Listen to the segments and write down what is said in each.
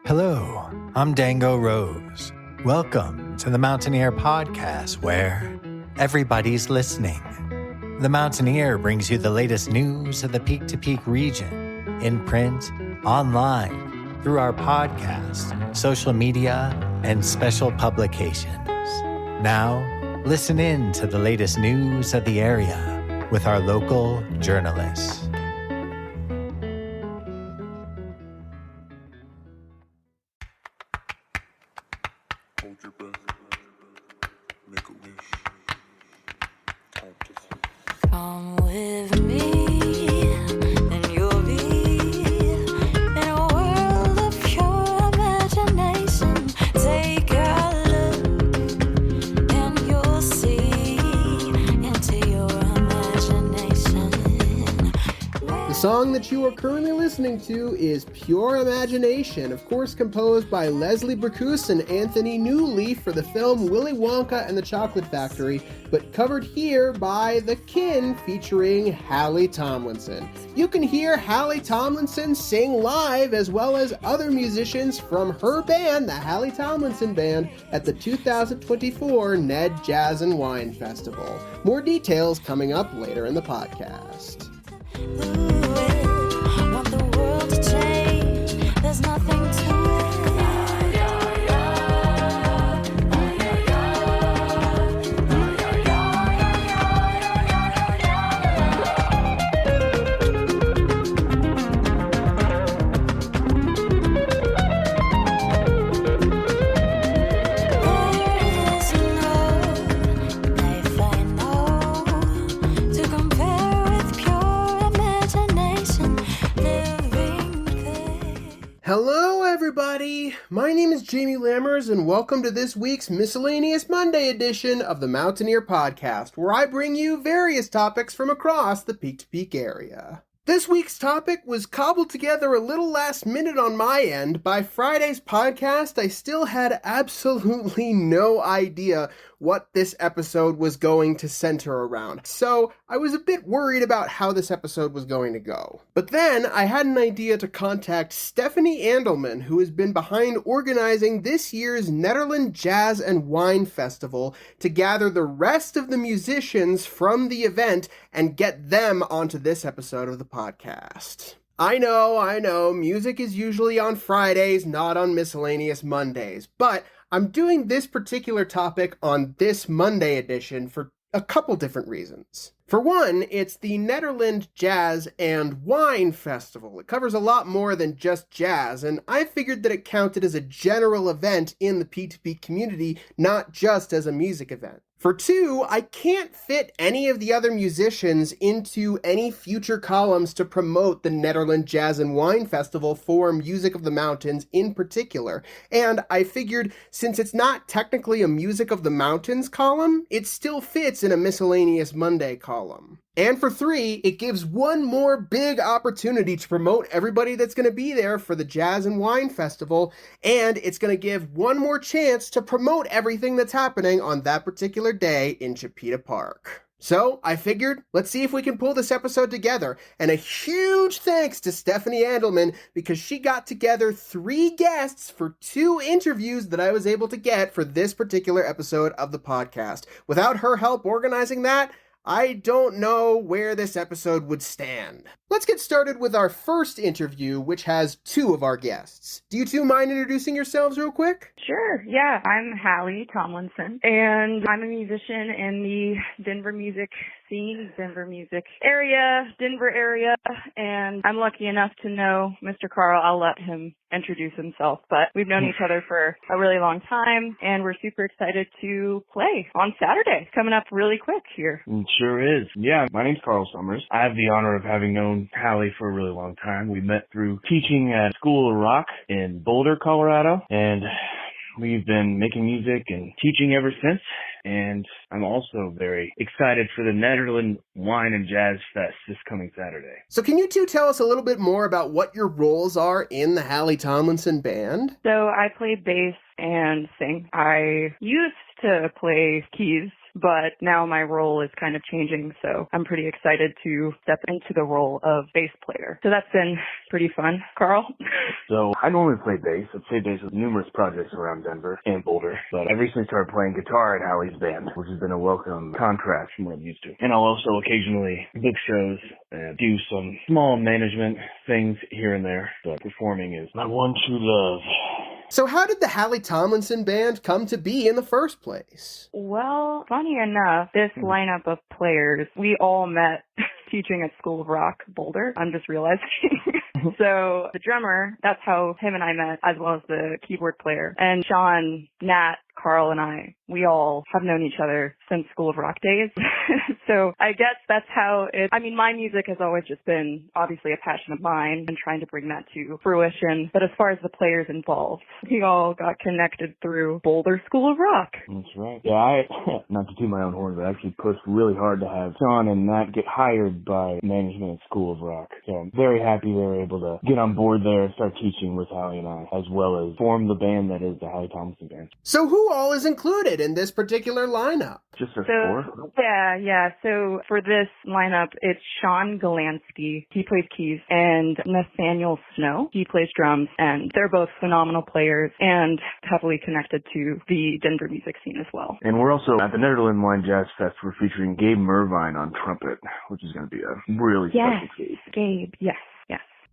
Hello, I'm Dango Rose. Welcome to the Mountaineer Podcast, where everybody's listening. The Mountaineer brings you the latest news of the Peak to Peak region, in print, online, through our podcast, social media, and special publications. Now, listen in to the latest news of the area with our local journalists. Hold your breath. Make a wish. Time to think. Come with me, and you'll be in a world of pure imagination. Take a look, and you'll see into your imagination. The song that you are currently listening to is Pure Imagination, of course composed by Leslie Bricusse and Anthony Newley for the film Willy Wonka and the Chocolate Factory, but covered here by The Kin featuring Halle Tomlinson. You can hear Halle Tomlinson sing live as well as other musicians from her band, the Halle Tomlinson Band, at the 2024 Ned Jazz Wine Festival. More details coming up later in the podcast. Want the world to change, there's nothing to it. Hello everybody, my name is Jamie Lammers and welcome to this week's Miscellaneous Monday edition of the Mountaineer Podcast, where I bring you various topics from across the Peak to Peak area. This week's topic was cobbled together a little last minute on my end. By Friday's podcast, I still had absolutely no idea what this episode was going to center around. So I was a bit worried about how this episode was going to go. But then I had an idea to contact Stephanie Andelman, who has been behind organizing this year's Nederland Jazz and Wine Festival, to gather the rest of the musicians from the event and get them onto this episode of the podcast. I know, music is usually on Fridays, not on Miscellaneous Mondays, but I'm doing this particular topic on this Monday edition for a couple different reasons. For one, it's the Nederland Jazz and Wine Festival. It covers a lot more than just jazz, and I figured that it counted as a general event in the P2P community, not just as a music event. For two, I can't fit any of the other musicians into any future columns to promote the Nederland Jazz and Wine Festival for Music of the Mountains in particular. And I figured since it's not technically a Music of the Mountains column, it still fits in a Miscellaneous Monday column. And for three, it gives one more big opportunity to promote everybody that's going to be there for the Jazz and Wine Festival, and it's going to give one more chance to promote everything that's happening on that particular day in Chipeta Park. So I figured, let's see if we can pull this episode together. And a huge thanks to Stephanie Andelman, because she got together 3 guests for 2 interviews that I was able to get for this particular episode of the podcast. Without her help organizing that, I don't know where this episode would stand. Let's get started with our first interview, which has 2 of our guests. Do you 2 mind introducing yourselves real quick? Sure, yeah. I'm Halle Tomlinson, and I'm a musician in the Denver music scene, Denver music area, Denver area, and I'm lucky enough to know Mr. Carl. I'll let him introduce himself, but we've known each other for a really long time, and we're super excited to play on Saturday, coming up really quick here. It sure is. Yeah, my name's Carl Summers. I have the honor of having known Halle for a really long time. We met through teaching at School of Rock in Boulder, Colorado, and we've been making music and teaching ever since. And I'm also very excited for the Nederland Wine and Jazz Fest this coming Saturday. So can you 2 tell us a little bit more about what your roles are in the Halle Tomlinson Band? So I play bass and sing. I used to play keys, but now my role is kind of changing, so I'm pretty excited to step into the role of bass player. So that's been pretty fun. Carl? So I normally play bass. I've played bass with numerous projects around Denver and Boulder, but I recently started playing guitar in Halle's band, which has been a welcome contrast from what I'm used to. And I'll also occasionally book shows and do some small management things here and there, but performing is my one true love. So how did the Halle Tomlinson band come to be in the first place? Well, funny enough, this lineup of players, we all met teaching at School of Rock, Boulder. I'm just realizing. So the drummer, that's how him and I met, as well as the keyboard player. And Sean, Nat, Carl, and I, we all have known each other since School of Rock days. So I guess that's how my music has always just been obviously a passion of mine and trying to bring that to fruition. But as far as the players involved, we all got connected through Boulder School of Rock. That's right. Yeah, I, not to toot my own horn, but I actually pushed really hard to have Sean and Nat get hired by management at School of Rock. So I'm very happy they were able to get on board there and start teaching with Halle and I, as well as form the band that is the Halle Tomlinson Band. So who all is included in this particular lineup? Just a four? Yeah. So for this lineup, it's Sean Galansky. He plays keys, and Nathaniel Snow. He plays drums, and they're both phenomenal players and heavily connected to the Denver music scene as well. And we're also at the Nederland Wine Jazz Fest. We're featuring Gabe Mervine on trumpet, which is going to be a really special case. Gabe, yes.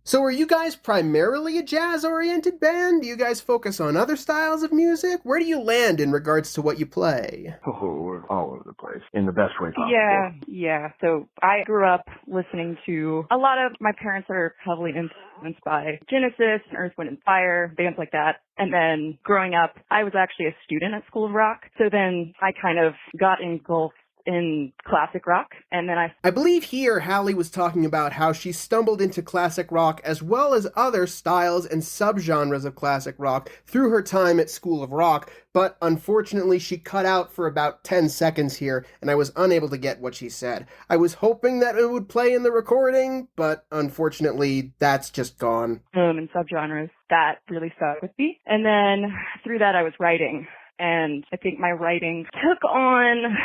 So are you guys primarily a jazz-oriented band? Do you guys focus on other styles of music? Where do you land in regards to what you play? Oh, we're all over the place in the best way possible. Yeah. So I grew up listening to a lot of, my parents are heavily influenced by Genesis, Earth, Wind and Fire, bands like that. And then growing up, I was actually a student at School of Rock. So then I kind of got engulfed in classic rock, and then I believe here Halle was talking about how she stumbled into classic rock as well as other styles and subgenres of classic rock through her time at School of Rock, but unfortunately she cut out for about 10 seconds here, and I was unable to get what she said. I was hoping that it would play in the recording, but unfortunately that's just gone. And subgenres, that really stuck with me. And then through that I was writing. And I think my writing took on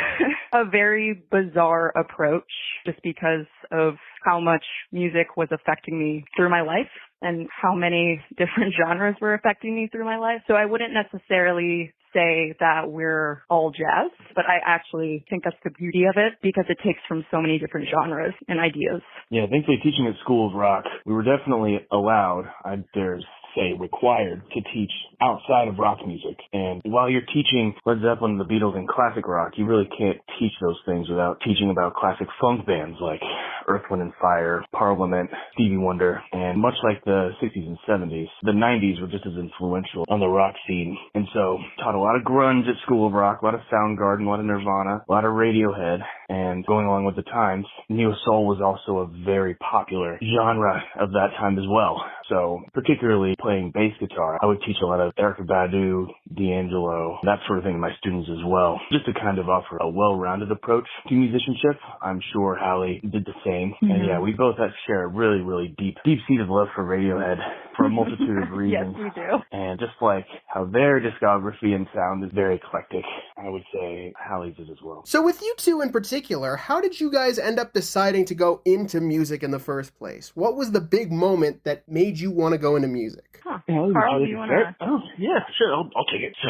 a very bizarre approach just because of how much music was affecting me through my life and how many different genres were affecting me through my life. So I wouldn't necessarily say that we're all jazz, but I actually think that's the beauty of it because it takes from so many different genres and ideas. Yeah, thankfully teaching at School of Rock, we were definitely allowed, I dare say required, to teach outside of rock music. And while you're teaching Led Zeppelin, the Beatles, and classic rock, you really can't teach those things without teaching about classic funk bands like Earth, Wind and Fire, Parliament, Stevie Wonder, and much like the 60s and 70s, the 90s were just as influential on the rock scene. And so taught a lot of grunge at School of Rock, a lot of Soundgarden, a lot of Nirvana, a lot of Radiohead, and going along with the times, neo soul was also a very popular genre of that time as well. So particularly playing bass guitar, I would teach a lot of Erykah Badu, D'Angelo, that sort of thing to my students as well, just to kind of offer a well-rounded approach to musicianship. I'm sure Halle did the same. Mm-hmm. And yeah, we both share a really, really deep-seated love for Radiohead for a multitude of reasons. Yes, we do. And just like how their discography and sound is very eclectic, I would say Halle's is as well. So with you two in particular, how did you guys end up deciding to go into music in the first place? What was the big moment that made you want to go into music? Carl, do you want to? Oh, yeah, sure. I'll take it. So,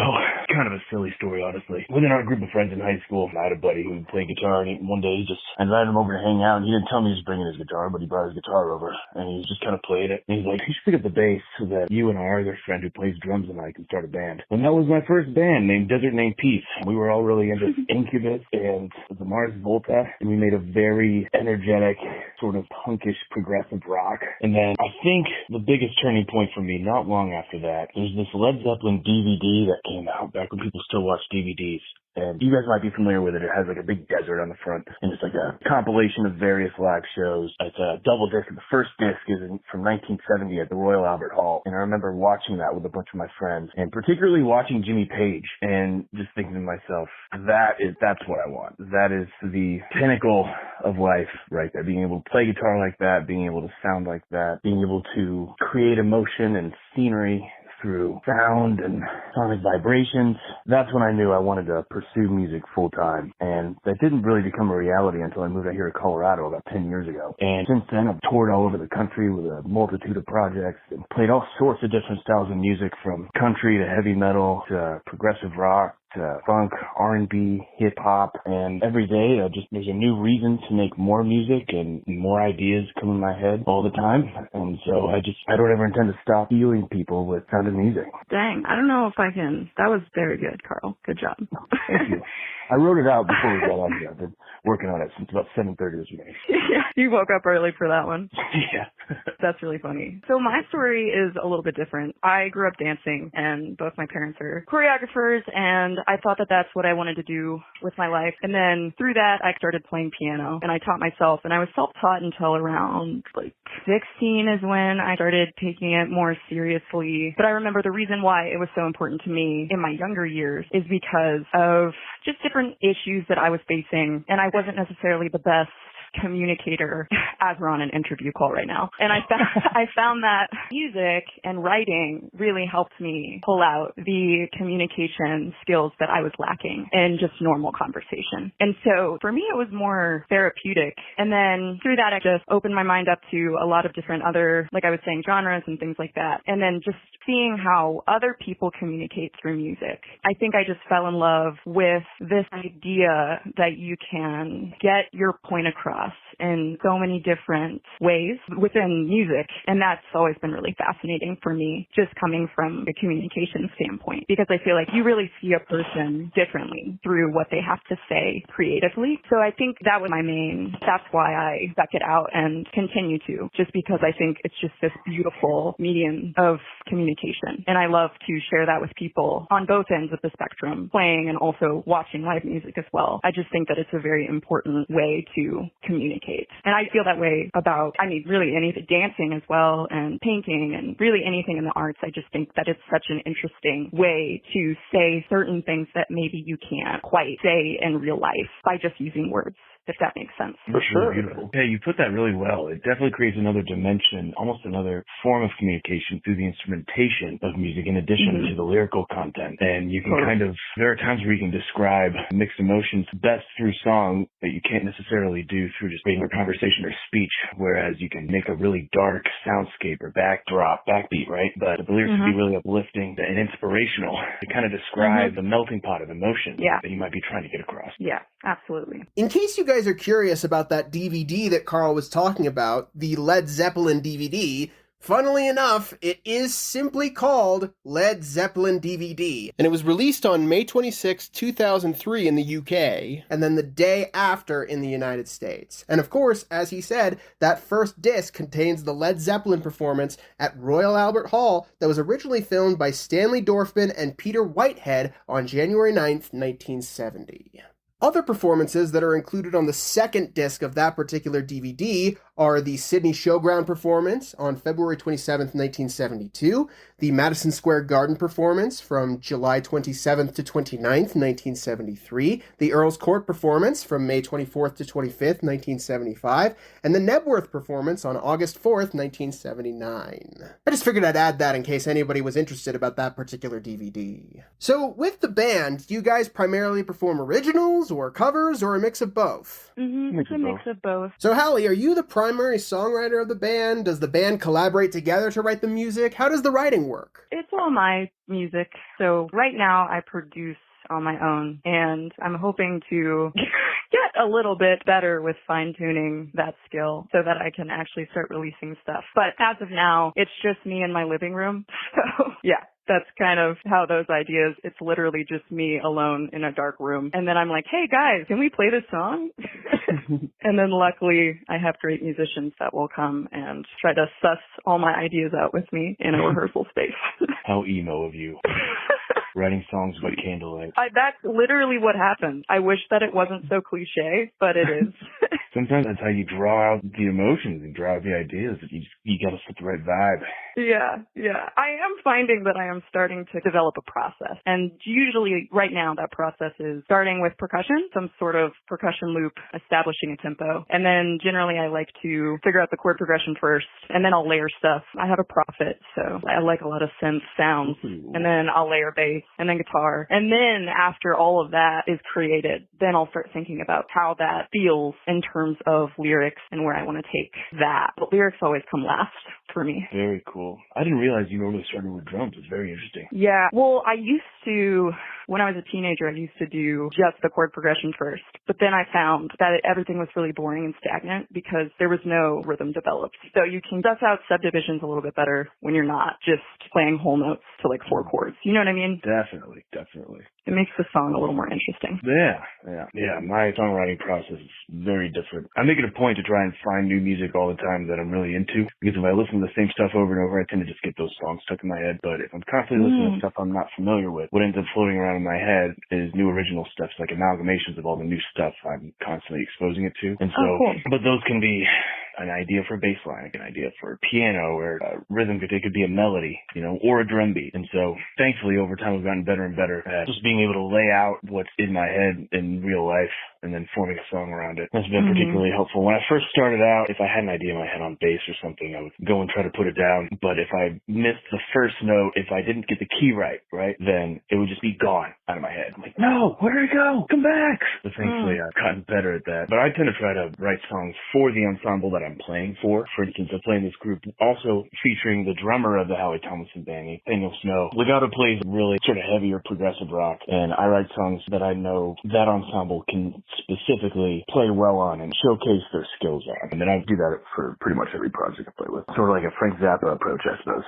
kind of a silly story, honestly. Within our group of friends in high school, I had a buddy who played guitar, and one day I invited him over to hang out, and he didn't tell me he was bringing his guitar, but he brought his guitar over, and he just kind of played it. And he's like, you should pick up the bass so that you and our other friend who plays drums and I can start a band. And that was my first band named Desert Named Peace. We were all really into Incubus and the Mars Volta, and we made a very energetic, sort of punkish, progressive rock. And then I think the biggest turning point for me, not long after that, there's this Led Zeppelin DVD that came out back when people still watched DVDs. And you guys might be familiar with it. It has like a big desert on the front, and it's like a compilation of various live shows. It's a double disc. The first disc is from 1970 at the Royal Albert Hall. And I remember watching that with a bunch of my friends, and particularly watching Jimmy Page, and just thinking to myself, that's what I want. That is the pinnacle of life right there. Being able to play guitar like that, being able to sound like that, being able to create emotion and scenery, through sound and sonic vibrations. That's when I knew I wanted to pursue music full time. And that didn't really become a reality until I moved out here to Colorado about 10 years ago. And since then, I've toured all over the country with a multitude of projects and played all sorts of different styles of music, from country to heavy metal to progressive rock to funk, R&B, hip-hop, and every day there's a new reason to make more music and more ideas come in my head all the time. And so I don't ever intend to stop healing people with sound of music. Dang, I don't know if I can. That was very good, Carl. Good job. Thank you. I wrote it out before we got on here. I've been working on it since about 7:30 this morning. Yeah, you woke up early for that one. Yeah. That's really funny. So my story is a little bit different. I grew up dancing, and both my parents are choreographers, and I thought that that's what I wanted to do with my life. And then through that, I started playing piano, and I taught myself, and I was self-taught until around 16 is when I started taking it more seriously. But I remember the reason why it was so important to me in my younger years is because of just different issues that I was facing, and I wasn't necessarily the best communicator as we're on an interview call right now. And I found that music and writing really helped me pull out the communication skills that I was lacking in just normal conversation. And so for me, it was more therapeutic. And then through that, I just opened my mind up to a lot of different other, like I was saying, genres and things like that. And then just seeing how other people communicate through music. I think I just fell in love with this idea that you can get your point across in so many different ways within music. And that's always been really fascinating for me, just coming from a communication standpoint, because I feel like you really see a person differently through what they have to say creatively. So I think that was that's why I stuck it out and continue to, just because I think it's just this beautiful medium of communication. And I love to share that with people on both ends of the spectrum, playing and also watching live music as well. I just think that it's a very important way to communicate. And I feel that way about, really anything, dancing as well, and painting, and really anything in the arts. I just think that it's such an interesting way to say certain things that maybe you can't quite say in real life by just using words, if that makes sense. For sure. Beautiful. Yeah, you put that really well. It definitely creates another dimension, almost another form of communication through the instrumentation of music in addition to the lyrical content. And you can there are times where you can describe mixed emotions best through song that you can't necessarily do through just regular conversation or speech, whereas you can make a really dark soundscape or backbeat, right? But the lyrics can be really uplifting and inspirational to kind of describe the melting pot of emotion that you might be trying to get across. Yeah, absolutely. In case you guys are curious about that DVD that Carl was talking about, the Led Zeppelin DVD, funnily enough, it is simply called Led Zeppelin DVD. And it was released on May 26, 2003 in the UK, and then the day after in the United States. And of course, as he said, that first disc contains the Led Zeppelin performance at Royal Albert Hall that was originally filmed by Stanley Dorfman and Peter Whitehead on January 9th, 1970. Other performances that are included on the second disc of that particular DVD are the Sydney Showground performance on February 27th, 1972, the Madison Square Garden performance from July 27th to 29th, 1973, the Earl's Court performance from May 24th to 25th, 1975, and the Nebworth performance on August 4th, 1979. I just figured I'd add that in case anybody was interested about that particular DVD. So, with the band, do you guys primarily perform originals, or covers, or a mix of both? It's a mix of both. So Halle, are you the primary songwriter of the band? Does the band collaborate together to write the music? How does the writing work? It's all my music. So right now I produce on my own, and I'm hoping to get a little bit better with fine-tuning that skill so that I can actually start releasing stuff. But as of now, it's just me in my living room. So yeah. That's kind of how those ideas, it's literally just me alone in a dark room. And then I'm like, hey guys, can we play this song? And then luckily I have great musicians that will come and try to suss all my ideas out with me in a rehearsal space. How emo of you. Writing songs by candlelight. That's literally what happened. I wish that it wasn't so cliche, but it is. Sometimes that's how you draw out the emotions and draw out the ideas. You gotta set the right vibe. Yeah. I am finding that I am starting to develop a process. And usually right now that process is starting with percussion, some sort of percussion loop, establishing a tempo. And then generally I like to figure out the chord progression first, and then I'll layer stuff. I have a Prophet, so I like a lot of synth sounds. And then I'll layer bass and then guitar. And then after all of that is created, then I'll start thinking about how that feels in terms of lyrics and where I want to take that. But lyrics always come last for me. Very cool. I didn't realize you normally started with drums. It's very interesting. Yeah. Well, I used to, when I was a teenager, I used to do just the chord progression first. But then I found that everything was really boring and stagnant because there was no rhythm developed. So you can suss out subdivisions a little bit better when you're not just playing whole notes to like 4 chords. You know what I mean? Definitely. It makes the song a little more interesting. Yeah. My songwriting process is very different. I make it a point to try and find new music all the time that I'm really into, because if I listen to the same stuff over and over, I tend to just get those songs stuck in my head. But if I'm constantly listening to stuff I'm not familiar with, what ends up floating around in my head is new original stuff, like amalgamations of all the new stuff I'm constantly exposing it to. And so, cool. But those can be an idea for a bass line, an idea for a piano, or a rhythm, it could be a melody, or a drum beat. And so thankfully over time we've gotten better and better at just being able to lay out what's in my head in real life and then forming a song around it. That's been particularly helpful. When I first started out, if I had an idea in my head on bass or something, I would go and try to put it down. But if I missed the first note, if I didn't get the key right, then it would just be gone out of my head. I'm like, no, where did it go? Come back. But thankfully I've gotten better at that. But I tend to try to write songs for the ensemble that I'm playing for. For instance, I play in this group also featuring the drummer of the Halle Tomlinson band, Nathaniel Snow. Legato plays really sort of heavier progressive rock, and I write songs that I know that ensemble can specifically play well on and showcase their skills on. And then I do that for pretty much every project I play with. Sort of like a Frank Zappa approach, I suppose.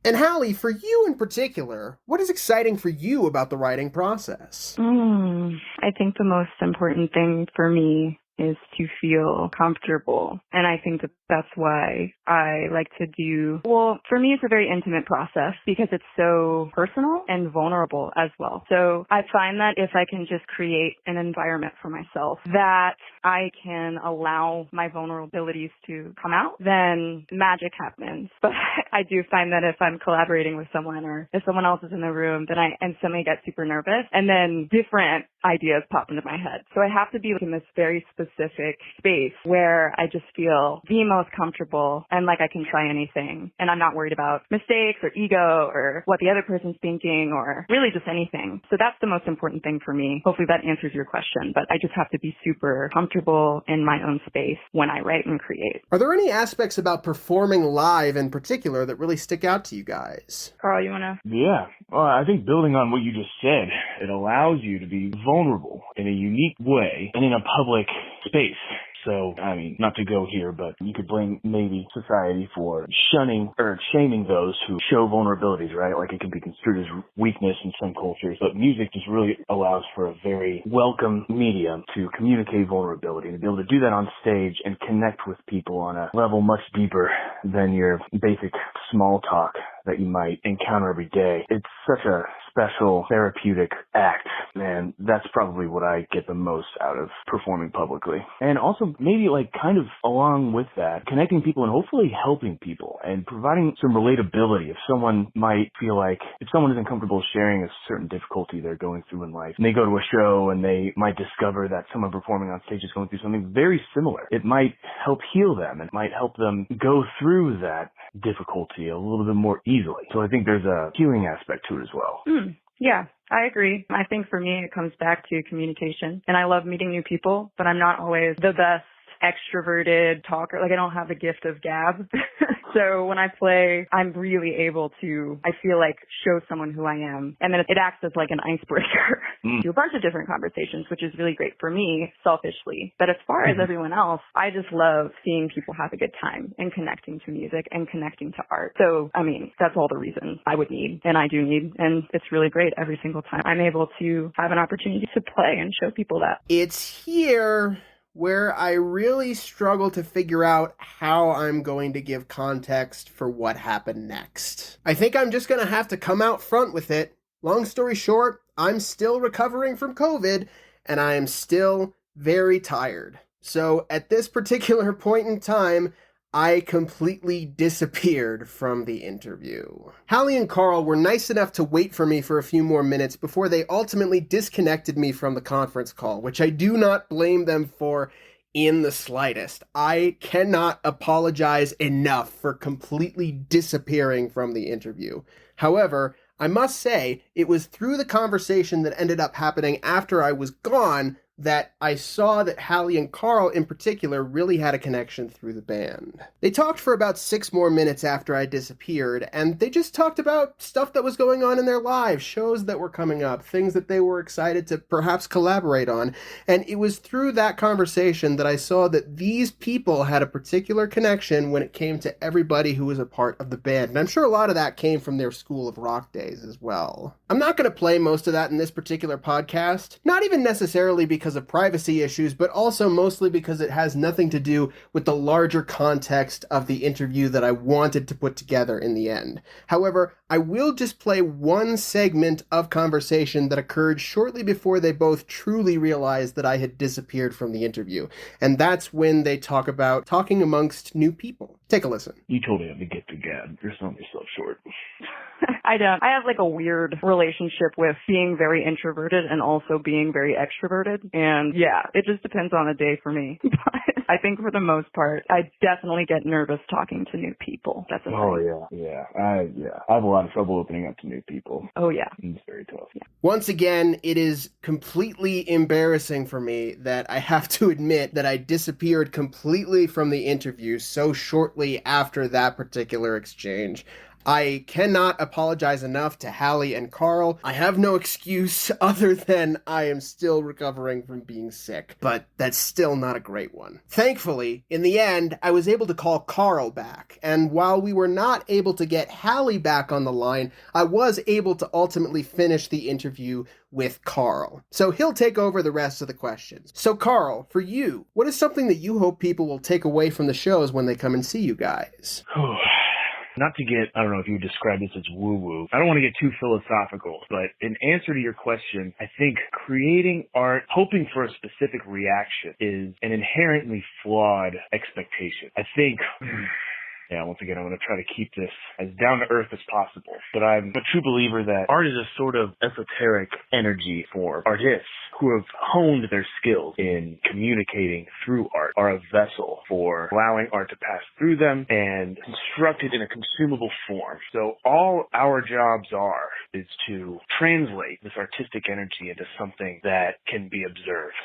And Halle, for you in particular, what is exciting for you about the writing process? I think the most important thing for me is to feel comfortable. And I think that that's why I like to do, well, for me, it's a very intimate process because it's so personal and vulnerable as well. So I find that if I can just create an environment for myself that I can allow my vulnerabilities to come out, then magic happens. But I do find that if I'm collaborating with someone or if someone else is in the room, then I instantly get super nervous and then different ideas pop into my head. So I have to be in this very specific space where I just feel the most comfortable and like I can try anything. And I'm not worried about mistakes or ego or what the other person's thinking or really just anything. So that's the most important thing for me. Hopefully that answers your question, but I just have to be super comfortable in my own space when I write and create. Are there any aspects about performing live in particular that really stick out to you guys? Carl, you want to? Yeah. Well, I think building on what you just said, it allows you to be vulnerable in a unique way and in a public space. So, I mean, not to go here, but you could blame maybe society for shunning or shaming those who show vulnerabilities, right? Like it can be construed as weakness in some cultures, but music just really allows for a very welcome medium to communicate vulnerability and to be able to do that on stage and connect with people on a level much deeper than your basic small talk that you might encounter every day. It's such a special therapeutic act, and that's probably what I get the most out of performing publicly. And also maybe like kind of along with that, connecting people and hopefully helping people and providing some relatability. If someone might feel like, if someone isn't comfortable sharing a certain difficulty they're going through in life, and they go to a show and they might discover that someone performing on stage is going through something very similar, it might help heal them. It might help them go through that difficulty a little bit more easily. So I think there's a healing aspect to it as well. Yeah, I agree. I think for me, it comes back to communication. And I love meeting new people, but I'm not always the best extroverted talker. Like I don't have the gift of gab. So when I play, I'm really able to, I feel like, show someone who I am. And then it acts as like an icebreaker to a bunch of different conversations, which is really great for me, selfishly. But as far as everyone else, I just love seeing people have a good time and connecting to music and connecting to art. So, I mean, that's all the reasons I would need, and I do need, and it's really great every single time I'm able to have an opportunity to play and show people that. It's here where I really struggle to figure out how I'm going to give context for what happened next. I think I'm just going to have to come out front with it. Long story short, I'm still recovering from COVID, and I am still very tired. So at this particular point in time, I completely disappeared from the interview. Halle and Carl were nice enough to wait for me for a few more minutes before they ultimately disconnected me from the conference call, which I do not blame them for in the slightest. I cannot apologize enough for completely disappearing from the interview. However, I must say, it was through the conversation that ended up happening after I was gone that I saw that Halle and Carl in particular really had a connection through the band. They talked for about 6 more minutes after I disappeared, and they just talked about stuff that was going on in their lives, shows that were coming up, things that they were excited to perhaps collaborate on. And it was through that conversation that I saw that these people had a particular connection when it came to everybody who was a part of the band. And I'm sure a lot of that came from their School of Rock days as well. I'm not going to play most of that in this particular podcast, not even necessarily because of privacy issues, but also mostly because it has nothing to do with the larger context of the interview that I wanted to put together in the end. However, I will just play one segment of conversation that occurred shortly before they both truly realized that I had disappeared from the interview. And that's when they talk about talking amongst new people. Take a listen. You told him to get the gab. You're selling yourself short. I don't. I have like a weird relationship with being very introverted and also being very extroverted. And yeah, it just depends on the day for me. But I think for the most part, I definitely get nervous talking to new people. That's a thing. Yeah. I have a lot of trouble opening up to new people. Oh, yeah. It's very tough. Yeah. Once again, it is completely embarrassing for me that I have to admit that I disappeared completely from the interview so shortly after that particular exchange. I cannot apologize enough to Halle and Carl. I have no excuse other than I am still recovering from being sick, but that's still not a great one. Thankfully, in the end, I was able to call Carl back, and while we were not able to get Halle back on the line, I was able to ultimately finish the interview with Carl. So he'll take over the rest of the questions. So Carl, for you, what is something that you hope people will take away from the shows when they come and see you guys? Not to get, I don't know if you would describe this as woo-woo. I don't want to get too philosophical, but in answer to your question, I think creating art, hoping for a specific reaction is an inherently flawed expectation. I think... Yeah, once again, I'm going to try to keep this as down to earth as possible. But I'm a true believer that art is a sort of esoteric energy form. Artists who have honed their skills in communicating through art are a vessel for allowing art to pass through them and construct it in a consumable form. So all our jobs is to translate this artistic energy into something that can be observed.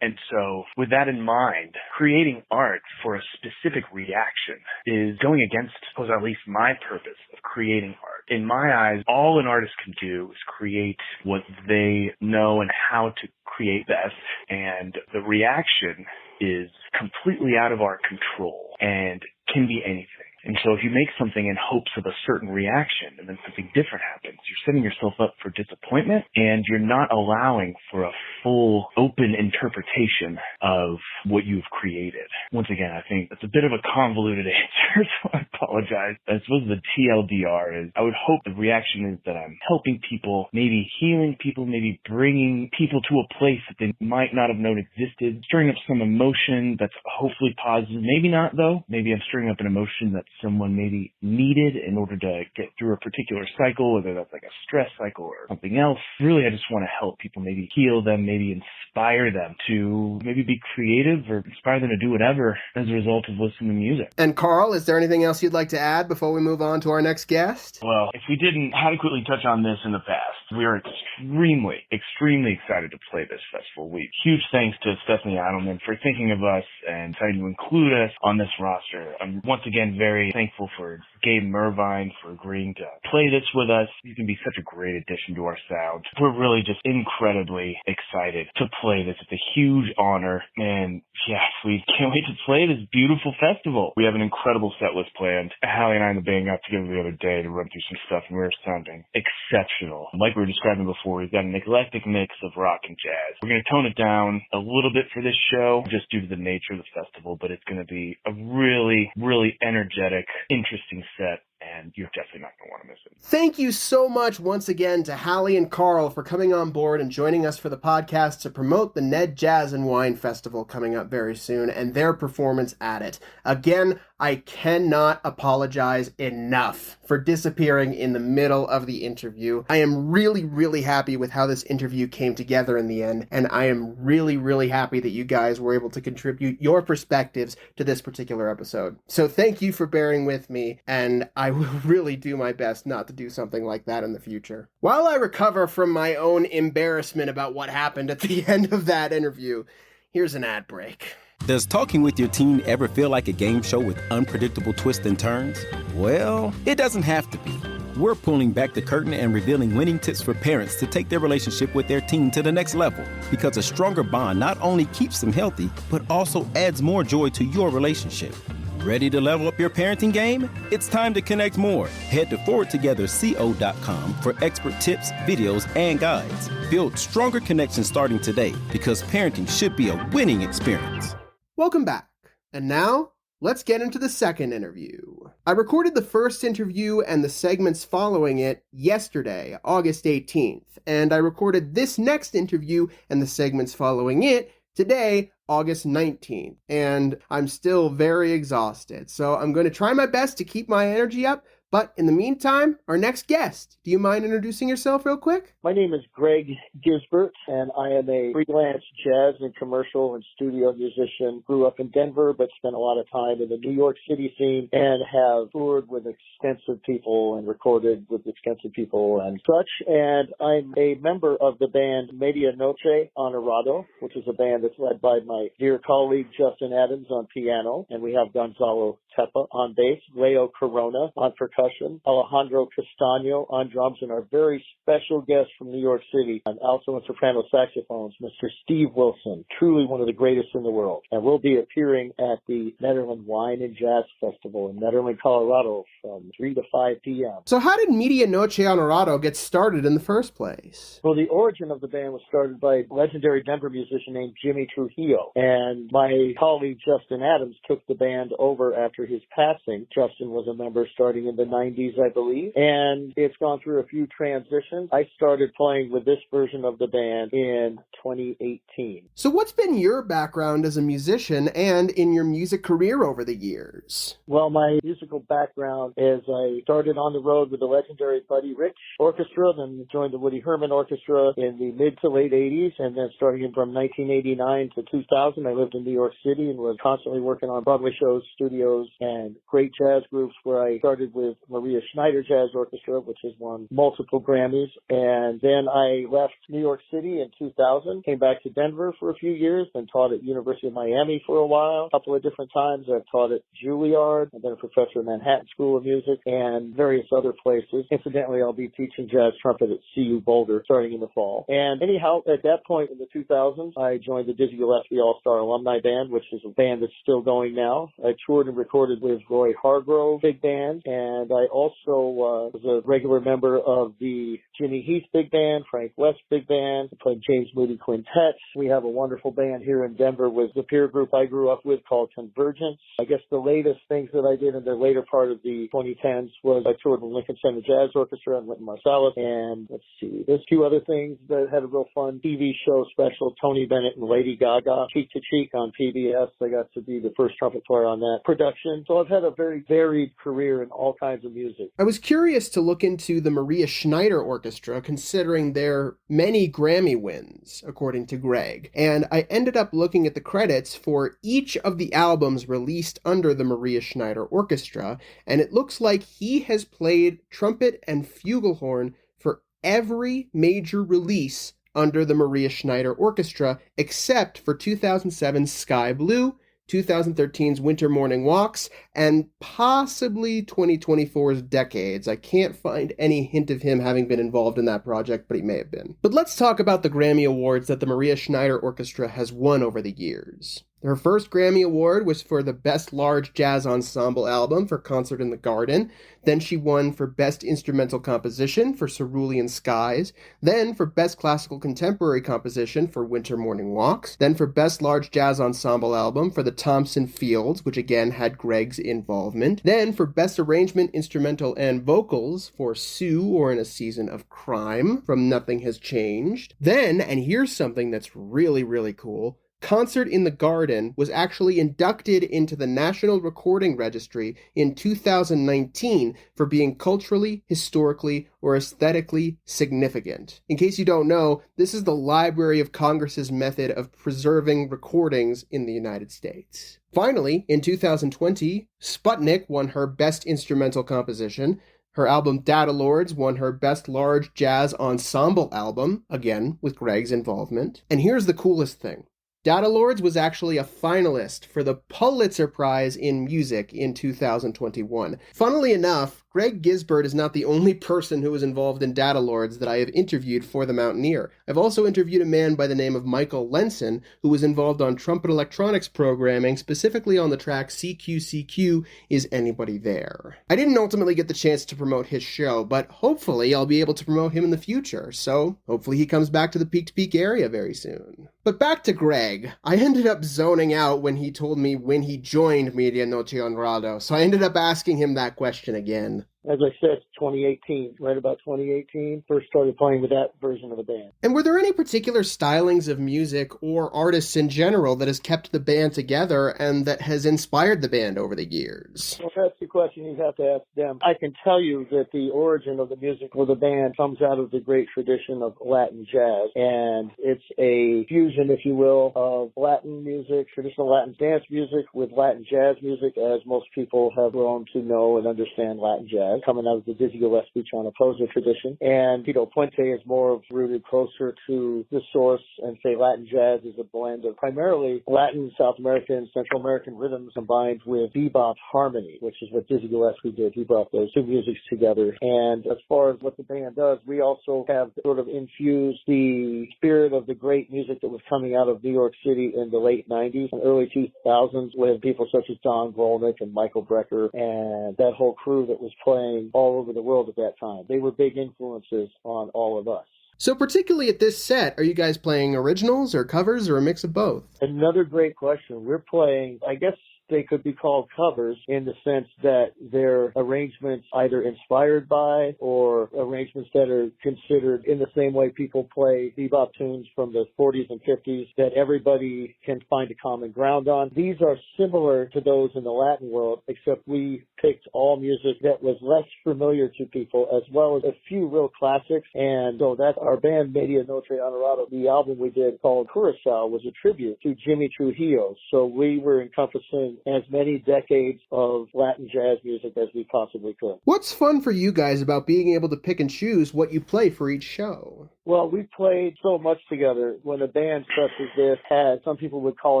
And so with that in mind, creating art for a specific reaction is going against, at least my purpose of creating art. In my eyes, all an artist can do is create what they know and how to create best, and the reaction is completely out of our control and can be anything. And so if you make something in hopes of a certain reaction and then something different happens, you're setting yourself up for disappointment and you're not allowing for a full open interpretation of what you've created. Once again, I think that's a bit of a convoluted answer, so I apologize. I suppose the TLDR is I would hope the reaction is that I'm helping people, maybe healing people, maybe bringing people to a place that they might not have known existed, stirring up some emotion that's hopefully positive. Maybe not, though. Maybe I'm stirring up an emotion that someone maybe needed in order to get through a particular cycle, whether that's like a stress cycle or something else. Really, I just want to help people, maybe heal them, maybe inspire them to maybe be creative or inspire them to do whatever as a result of listening to music. And Carl, is there anything else you'd like to add before we move on to our next guest? Well, if we didn't adequately touch on this in the past, we are extremely excited to play this festival. Huge thanks to Stephanie Eidelman for thinking of us and deciding to include us on this roster. I'm once again very thankful for Gabe Mervine for agreeing to play this with us. You can be such a great addition to our sound. We're really just incredibly excited to play this. It's a huge honor, and yes, we can't wait to play this beautiful festival. We have an incredible set list planned. Halle and I and the band got together the other day to run through some stuff, and we were sounding exceptional. Like we were describing before, we've got an eclectic mix of rock and jazz. We're going to tone it down a little bit for this show, just due to the nature of the festival, but it's going to be a really, really energetic, interesting set, and you're definitely not going to want to miss it. Thank you so much once again to Halle and Carl for coming on board and joining us for the podcast to promote the Ned Jazz Wine Festival coming up very soon and their performance at it. Again, I cannot apologize enough for disappearing in the middle of the interview. I am really, really happy with how this interview came together in the end, and I am really, really happy that you guys were able to contribute your perspectives to this particular episode. So thank you for bearing with me, and I will really do my best not to do something like that in the future. While I recover from my own embarrassment about what happened at the end of that interview, here's an ad break. Does talking with your teen ever feel like a game show with unpredictable twists and turns? Well, it doesn't have to be. We're pulling back the curtain and revealing winning tips for parents to take their relationship with their teen to the next level. Because a stronger bond not only keeps them healthy, but also adds more joy to your relationship. Ready to level up your parenting game? It's time to connect more. Head to forwardtogetherco.com for expert tips, videos, and guides. Build stronger connections starting today, because parenting should be a winning experience. Welcome back. And now, let's get into the second interview. I recorded the first interview and the segments following it yesterday, August 18th, and I recorded this next interview and the segments following it today, August 19th, and I'm still very exhausted, so I'm going to try my best to keep my energy up. But in the meantime, our next guest, do you mind introducing yourself real quick? My name is Greg Gisbert, and I am a freelance jazz and commercial and studio musician. Grew up in Denver, but spent a lot of time in the New York City scene and have toured with extensive people and recorded with extensive people and such. And I'm a member of the band Medianoche Honrado, which is a band that's led by my dear colleague Justin Adams on piano, and we have Gonzalo Tepa on bass, Leo Corona on percussion, Alejandro Castaño on drums, and our very special guest from New York City on alto and soprano saxophones, Mr. Steve Wilson, truly one of the greatest in the world. And we'll be appearing at the Nederland Wine and Jazz Festival in Nederland, Colorado from 3 to 5 p.m. So how did Medianoche Honrado get started in the first place? Well, the origin of the band was started by a legendary Denver musician named Jimmy Trujillo. And my colleague Justin Adams took the band over after his passing. Justin was a member starting in the 90s, I believe, and it's gone through a few transitions. I started playing with this version of the band in 2018. So what's been your background as a musician and in your music career over the years? Well, my musical background is I started on the road with the legendary Buddy Rich Orchestra, then joined the Woody Herman Orchestra in the mid to late 80s, and then starting from 1989 to 2000, I lived in New York City and was constantly working on Broadway shows, studios, and great jazz groups, where I started with Maria Schneider Jazz Orchestra, which has won multiple Grammys. And then I left New York City in 2000, came back to Denver for a few years, then taught at University of Miami for a while, a couple of different times. I've taught at Juilliard, I've been a professor at Manhattan School of Music, and various other places. Incidentally, I'll be teaching jazz trumpet at CU Boulder starting in the fall. And anyhow, at that point in the 2000s, I joined the Dizzy Gillespie All-Star Alumni Band, which is a band that's still going now. I toured and recorded with Roy Hargrove Big Band, and I also was a regular member of the Jimmy Heath Big Band, Frank West Big Band. I played James Moody Quintet. We have a wonderful band here in Denver with the peer group I grew up with called Convergence. I guess the latest things that I did in the later part of the 2010s was I toured with Lincoln Center Jazz Orchestra and Wynton Marsalis. And let's see, there's a few other things that had a real fun TV show special, Tony Bennett and Lady Gaga, Cheek to Cheek on PBS. I got to be the first trumpet player on that production. So I've had a very varied career in all kinds of music. I was curious to look into the Maria Schneider Orchestra, considering their many Grammy wins, according to Greg. And I ended up looking at the credits for each of the albums released under the Maria Schneider Orchestra, and it looks like he has played trumpet and flugelhorn for every major release under the Maria Schneider Orchestra, except for 2007's Sky Blue, 2013's Winter Morning Walks, and possibly 2024's Decades. I can't find any hint of him having been involved in that project, but he may have been. But let's talk about the Grammy Awards that the Maria Schneider Orchestra has won over the years. Her first Grammy Award was for the Best Large Jazz Ensemble Album for Concert in the Garden. Then she won for Best Instrumental Composition for Cerulean Skies. Then for Best Classical Contemporary Composition for Winter Morning Walks. Then for Best Large Jazz Ensemble Album for the Thompson Fields, which again had Greg's involvement. Then for Best Arrangement, Instrumental, and Vocals for Sue or In a Season of Crime from Nothing Has Changed. Then, and here's something that's really, really cool, Concert in the Garden was actually inducted into the National Recording Registry in 2019 for being culturally, historically, or aesthetically significant. In case you don't know, this is the Library of Congress's method of preserving recordings in the United States. Finally, in 2020, Sputnik won her Best Instrumental Composition. Her album Data Lords won her Best Large Jazz Ensemble Album, again with Greg's involvement. And here's the coolest thing. Data Lords was actually a finalist for the Pulitzer Prize in Music in 2021. Funnily enough, Greg Gisbert is not the only person who was involved in Data Lords that I have interviewed for The Mountaineer. I've also interviewed a man by the name of Michael Lenson, who was involved on trumpet electronics programming, specifically on the track CQCQ, Is Anybody There? I didn't ultimately get the chance to promote his show, but hopefully I'll be able to promote him in the future, so hopefully he comes back to the Peak to Peak area very soon. But back to Greg. I ended up zoning out when he told me when he joined Medianoche Honrado, so I ended up asking him that question again. As I said, 2018, right about 2018, first started playing with that version of the band. And were there any particular stylings of music or artists in general that has kept the band together and that has inspired the band over the years? Well, that's the question you have to ask them. I can tell you that the origin of the music for the band comes out of the great tradition of Latin jazz, and it's a fusion, if you will, of Latin music, traditional Latin dance music with Latin jazz music, as most people have grown to know and understand Latin jazz, coming out of the Dizzy Gillespie Poser tradition. And Tito Puente is more rooted closer to the source, and say Latin jazz is a blend of primarily Latin, South American, Central American rhythms combined with bebop harmony, which is what Dizzy Gillespie did. He brought those two musics together. And as far as what the band does, we also have sort of infused the spirit of the great music that was coming out of New York City in the late 90s and early 2000s with people such as Don Grolnick and Michael Brecker and that whole crew that was playing all over the world at that time. They were big influences on all of us. So particularly at this set, are you guys playing originals or covers or a mix of both? Another great question. We're playing, I guess they could be called covers in the sense that they're arrangements either inspired by or arrangements that are considered in the same way people play bebop tunes from the 40s and 50s that everybody can find a common ground on. These are similar to those in the Latin world, except we picked all music that was less familiar to people, as well as a few real classics. And so that's our band, Medianoche Honrado. The album we did called Curacao was a tribute to Jimmy Trujillo. So we were encompassing as many decades of Latin jazz music as we possibly could. What's fun for you guys about being able to pick and choose what you play for each show? Well, we played so much together. When a band such as this has, some people would call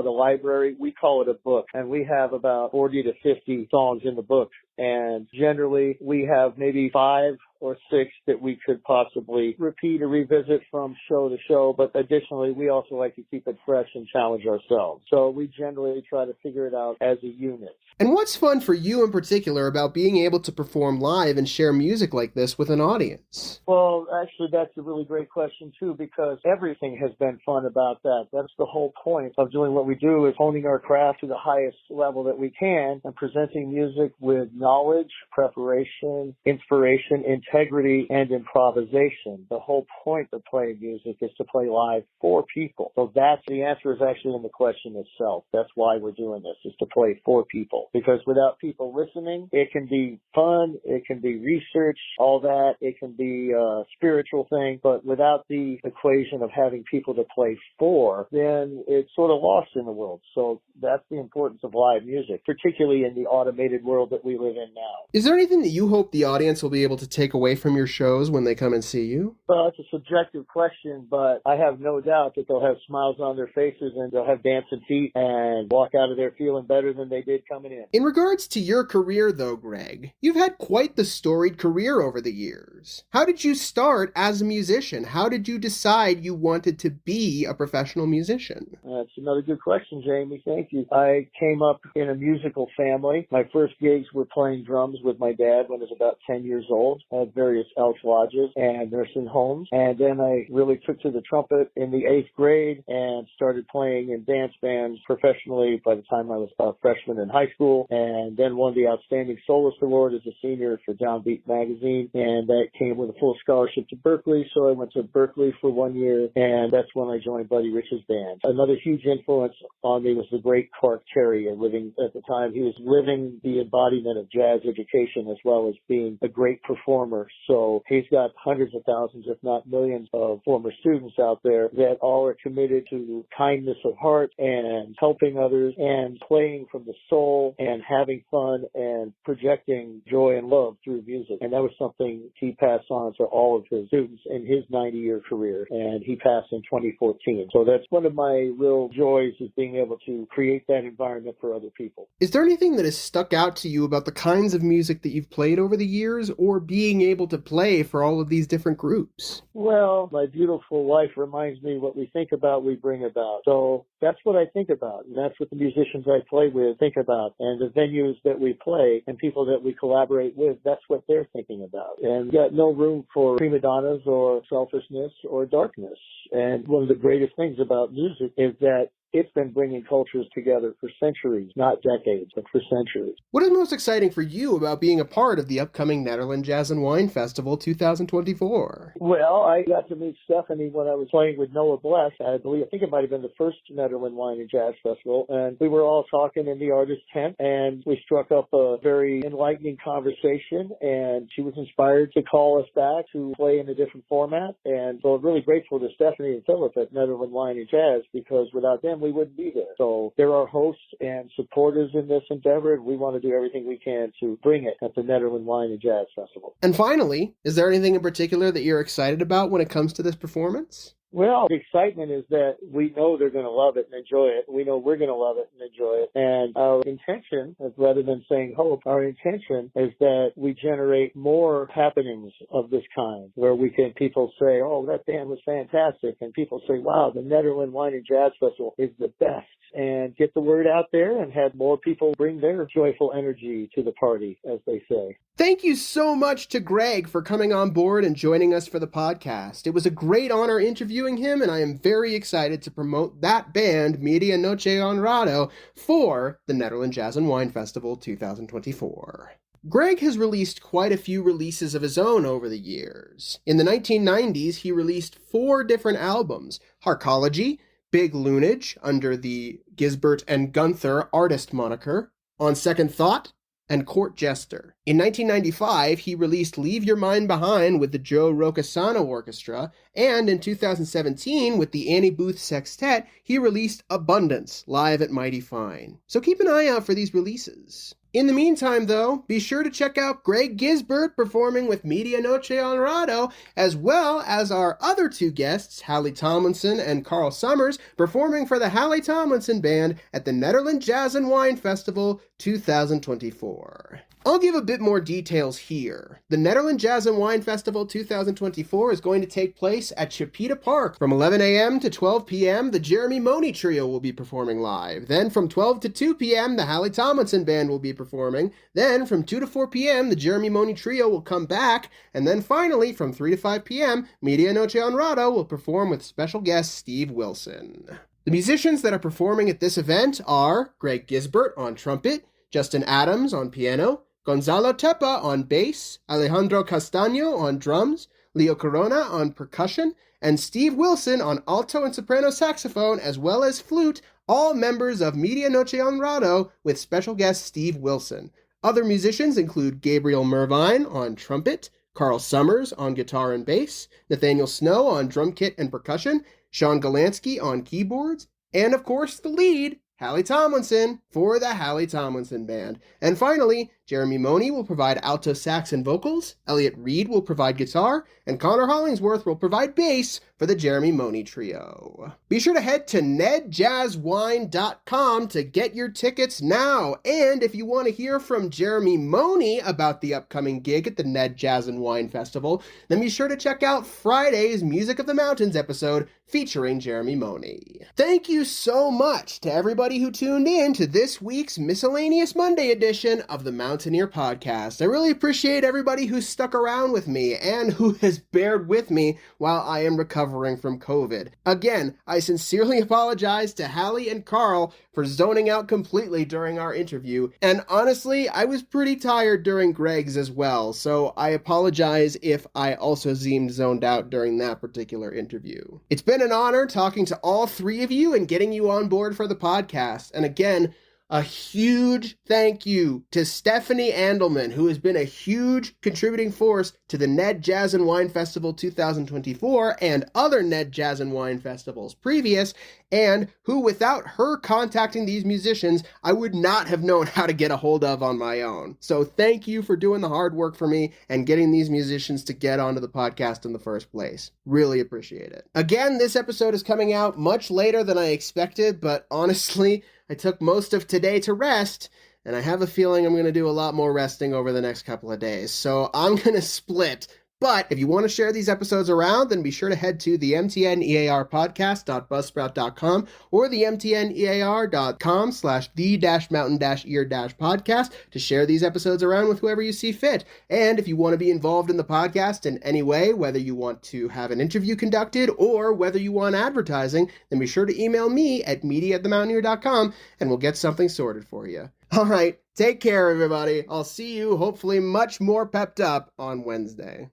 it a library, we call it a book. And we have about 40 to 50 songs in the book. And generally, we have maybe 5 or 6 that we could possibly repeat or revisit from show to show. But additionally, we also like to keep it fresh and challenge ourselves. So we generally try to figure it out as a unit. And what's fun for you in particular about being able to perform live and share music like this with an audience? Well, actually, that's a really great question, too, because everything has been fun about that. That's the whole point of doing what we do, is honing our craft to the highest level that we can and presenting music with knowledge, preparation, inspiration, integrity, and improvisation. The whole point of playing music is to play live for people. So that's the answer, is actually in the question itself. That's why we're doing this, is to play for people. Because without people listening, it can be fun, it can be research, all that. It can be a spiritual thing. But without the equation of having people to play for, then it's sort of lost in the world. So that's the importance of live music, particularly in the automated world that we live in now. Is there anything that you hope the audience will be able to take away from your shows when they come and see you? Well, it's a subjective question, but I have no doubt that they'll have smiles on their faces and they'll have dancing feet and walk out of there feeling better than they did coming in. In regards to your career, though, Greg, you've had quite the storied career over the years. How did you start as a musician? How did you decide you wanted to be a professional musician? That's another good question, Jamie. Thank you. I came up in a musical family. My first gigs were playing drums with my dad when I was about 10 years old at various elks lodges and nursing homes. And then I really took to the trumpet in the 8th grade and started playing in dance bands professionally by the time I was a freshman in high school, and then won the Outstanding Soloist Award as a senior for Downbeat magazine, and that came with a full scholarship to Berkeley, so I went to Berkeley for 1 year, and that's when I joined Buddy Rich's band. Another huge influence on me was the great Clark Terry, and living at the time, he was living the embodiment of jazz education as well as being a great performer, so he's got hundreds of thousands, if not millions, of former students out there that all are committed to kindness of heart and helping others and playing from the soul and having fun and projecting joy and love through music. And that was something he passed on to all of his students in his 90-year career. And he passed in 2014. So that's one of my real joys, is being able to create that environment for other people. Is there anything that has stuck out to you about the kinds of music that you've played over the years, or being able to play for all of these different groups? Well, my beautiful wife reminds me, what we think about, we bring about. So that's what I think about, and that's what the musicians I play with think about, and the venues that we play and people that we collaborate with, that's what they're thinking about. And we've got no room for prima donnas or selfishness or darkness. And one of the greatest things about music is that it's been bringing cultures together for centuries, not decades, but for centuries. What is most exciting for you about being a part of the upcoming Nederland Jazz and Wine Festival 2024? Well, I got to meet Stephanie when I was playing with Noah Bless. I think it might have been the first Nederland Wine and Jazz Festival. And we were all talking in the artist tent, and we struck up a very enlightening conversation. And she was inspired to call us back to play in a different format. And so I'm really grateful to Stephanie and Philip at Nederland Wine and Jazz, because without them, we wouldn't be there. So they're our hosts and supporters in this endeavor, and we want to do everything we can to bring it at the Nederland Wine and Jazz Festival. And finally, is there anything in particular that you're excited about when it comes to this performance? Well, the excitement is that we know they're going to love it and enjoy it. We know we're going to love it and enjoy it. And our intention, rather than saying hope, our intention is that we generate more happenings of this kind, where people say, oh, that band was fantastic. And people say, wow, the Nederland Wine and Jazz Festival is the best. And get the word out there and have more people bring their joyful energy to the party, as they say. Thank you so much to Greg for coming on board and joining us for the podcast. It was a great honor interviewing him, and I am very excited to promote that band, Medianoche Honrado, for the Nederland Jazz and Wine Festival 2024. Greg has released quite a few releases of his own over the years. In the 1990s, he released 4 different albums: Harkology, Big Lunage, under the Gisbert and Gunther artist moniker, On Second Thought, and Court Jester. In 1995, he released Leave Your Mind Behind with the Joe Rocasano Orchestra, and in 2017, with the Annie Booth Sextet, he released Abundance, live at Mighty Fine. So keep an eye out for these releases. In the meantime, though, be sure to check out Greg Gisbert performing with Medianoche Honrado, as well as our other 2 guests, Halle Tomlinson and Carl Summers, performing for the Halle Tomlinson Band at the Nederland Jazz and Wine Festival 2024. I'll give a bit more details here. The Nederland Jazz and Wine Festival 2024 is going to take place at Chipeta Park. From 11 a.m. to 12 p.m., the Jeremy Mohney Trio will be performing live. Then from 12 to 2 p.m., the Halle Tomlinson Band will be performing. Then from 2 to 4 p.m., the Jeremy Mohney Trio will come back. And then finally, from 3 to 5 p.m., Medianoche Honrado will perform with special guest Steve Wilson. The musicians that are performing at this event are Greg Gisbert on trumpet, Justin Adams on piano, Gonzalo Tepa on bass, Alejandro Castaño on drums, Leo Corona on percussion, and Steve Wilson on alto and soprano saxophone, as well as flute, all members of Medianoche Honrado, with special guest Steve Wilson. Other musicians include Gabriel Mervine on trumpet, Carl Summers on guitar and bass, Nathaniel Snow on drum kit and percussion, Sean Galansky on keyboards, and of course the lead, Halle Tomlinson, for the Halle Tomlinson Band. And finally, Jeremy Mohney will provide alto sax and vocals, Elliot Reed will provide guitar, and Connor Hollingsworth will provide bass for the Jeremy Mohney Trio. Be sure to head to nedjazzwine.com to get your tickets now. And if you want to hear from Jeremy Mohney about the upcoming gig at the Ned Jazz and Wine Festival, then be sure to check out Friday's Music of the Mountains episode featuring Jeremy Mohney. Thank you so much to everybody who tuned in to this week's Miscellaneous Monday edition of the Mountaineer Podcast. I really appreciate everybody who stuck around with me and who has bared with me while I am recovering from COVID. Again, I sincerely apologize to Halle and Carl for zoning out completely during our interview, and honestly, I was pretty tired during Greg's as well, so I apologize if I also seemed zoned out during that particular interview. It's been an honor talking to all three of you and getting you on board for the podcast, and again, a huge thank you to Stephanie Andelman, who has been a huge contributing force to the Ned Jazz and Wine Festival 2024 and other Ned Jazz and Wine Festivals previous, and who, without her contacting these musicians, I would not have known how to get a hold of on my own. So thank you for doing the hard work for me and getting these musicians to get onto the podcast in the first place. Really appreciate it. Again, this episode is coming out much later than I expected, but honestly, I took most of today to rest, and I have a feeling I'm going to do a lot more resting over the next couple of days. So I'm going to split. But if you want to share these episodes around, then be sure to head to the mtnearpodcast.buzzsprout.com or the mtnear.com/the-mountain-ear-podcast to share these episodes around with whoever you see fit. And if you want to be involved in the podcast in any way, whether you want to have an interview conducted or whether you want advertising, then be sure to email me at media@themountaineer.com and we'll get something sorted for you. All right, take care, everybody. I'll see you, hopefully much more pepped up, on Wednesday.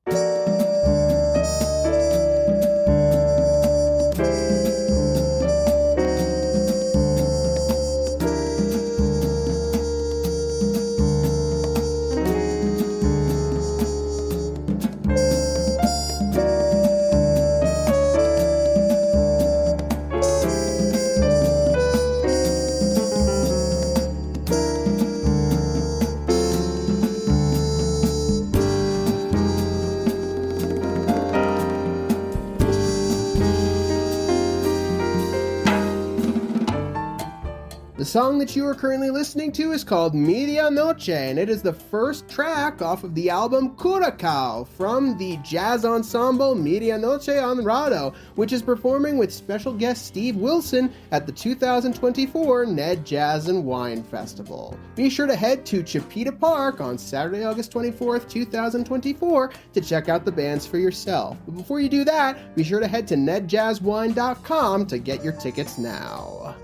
The song that you are currently listening to is called Medianoche, and it is the first track off of the album Curacao from the jazz ensemble Medianoche Honrado, which is performing with special guest Steve Wilson at the 2024 Ned Jazz and Wine Festival. Be sure to head to Chipeta Park on Saturday, August 24th, 2024 to check out the bands for yourself. But before you do that, be sure to head to nedjazzwine.com to get your tickets now.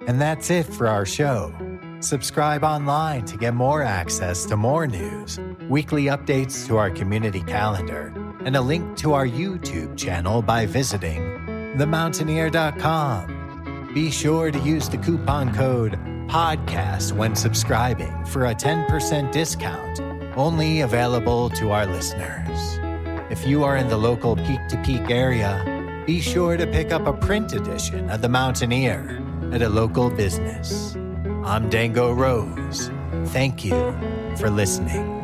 And that's it for our show. Subscribe online to get more access to more news, weekly updates to our community calendar, and a link to our YouTube channel by visiting themountaineer.com. Be sure to use the coupon code PODCAST when subscribing for a 10% discount, only available to our listeners. If you are in the local Peak-to-Peak area, be sure to pick up a print edition of The Mountaineer at a local business. I'm Dango Rose. Thank you for listening.